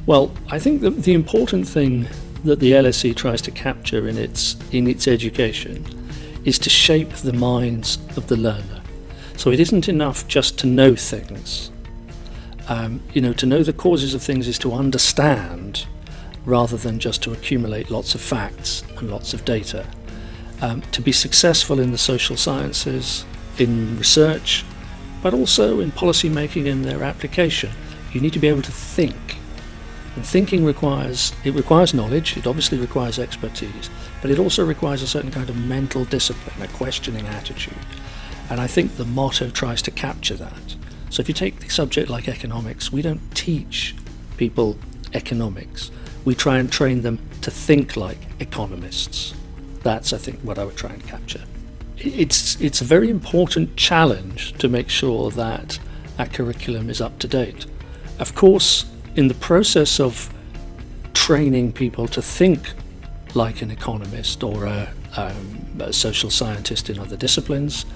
Well, I think that the important thing that the LSE tries to capture in its education is to shape the minds of the learner. So it isn't enough just to know things. To know the causes of things is to understand rather than just to accumulate lots of facts and lots of data. To be successful in the social sciences, in research, but also in policy making and their application, you need to be able to think. And thinking requires knowledge, it obviously requires expertise, but it also requires a certain kind of mental discipline, a questioning attitude. And I think the motto tries to capture that. So if you take the subject like economics, we don't teach people economics. We try and train them to think like economists. That's, I think, what I would try and capture. It's a very important challenge to make sure that our curriculum is up to date. Of course, in the process of training people to think like an economist or a social scientist in other disciplines,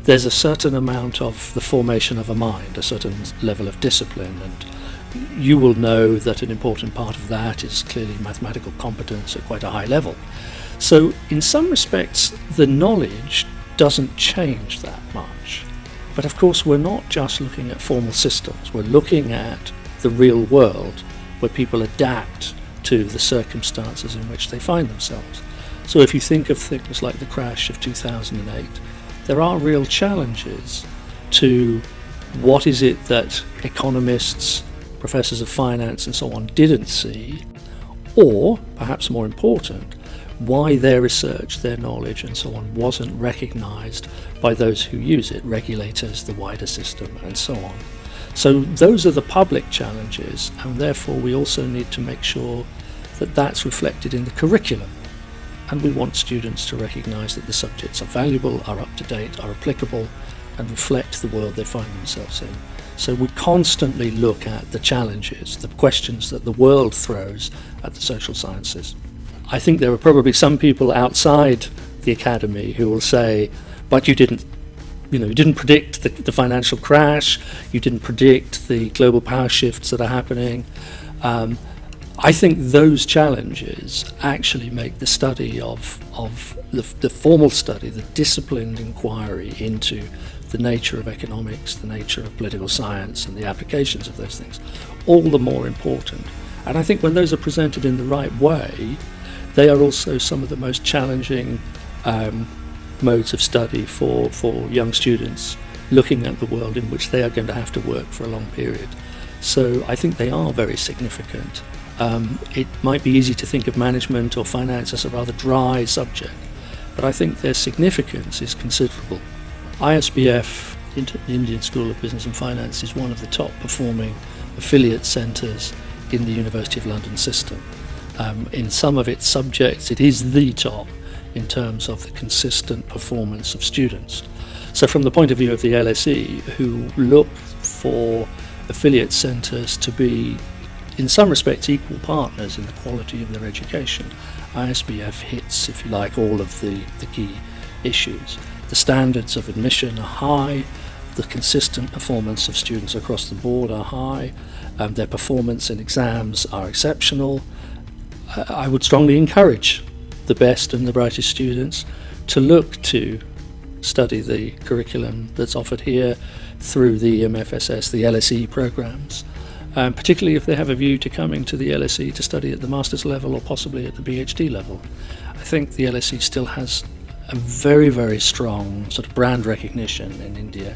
there's a certain amount of the formation of a mind, a certain level of discipline, and you will know that an important part of that is clearly mathematical competence at quite a high level. So in some respects, the knowledge doesn't change that much. But of course, we're not just looking at formal systems, we're looking at the real world where people adapt to the circumstances in which they find themselves. So if you think of things like the crash of 2008, there are real challenges to what is it that economists, professors of finance and so on didn't see, or perhaps more important, why their research, their knowledge and so on wasn't recognised by those who use it, regulators, the wider system and so on. So those are the public challenges, and therefore we also need to make sure that that's reflected in the curriculum. And we want students to recognise that the subjects are valuable, are up to date, are applicable, and reflect the world they find themselves in. So we constantly look at the challenges, the questions that the world throws at the social sciences. I think there are probably some people outside the academy who will say, but you didn't predict the financial crash, you didn't predict the global power shifts that are happening. I think those challenges actually make the study of the formal study, the disciplined inquiry into the nature of economics, the nature of political science and the applications of those things, all the more important. And I think when those are presented in the right way, they are also some of the most challenging modes of study for young students looking at the world in which they are going to have to work for a long period. So I think they are very significant. It might be easy to think of management or finance as a rather dry subject, but I think their significance is considerable. ISBF, Indian School of Business and Finance, is one of the top performing affiliate centres in the University of London system. In some of its subjects, it is the top in terms of the consistent performance of students. So from the point of view of the LSE, who look for affiliate centres to be, in some respects, equal partners in the quality of their education, ISBF hits, if you like, all of the key issues. The standards of admission are high, the consistent performance of students across the board are high, their performance in exams are exceptional. I would strongly encourage the best and the brightest students to look to study the curriculum that's offered here through the MFSS, the LSE programs, particularly if they have a view to coming to the LSE to study at the master's level or possibly at the PhD level. I think the LSE still has a very, very strong sort of brand recognition in India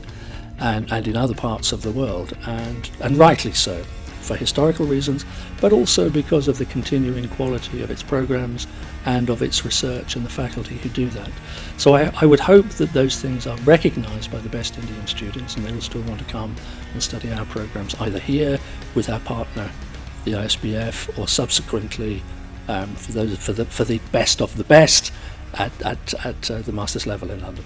and in other parts of the world, and rightly so, for historical reasons, but also because of the continuing quality of its programs and of its research and the faculty who do that. So I would hope that those things are recognised by the best Indian students, and they will still want to come and study our programs either here with our partner, the ISBF, or subsequently for the best of the best at the master's level in London.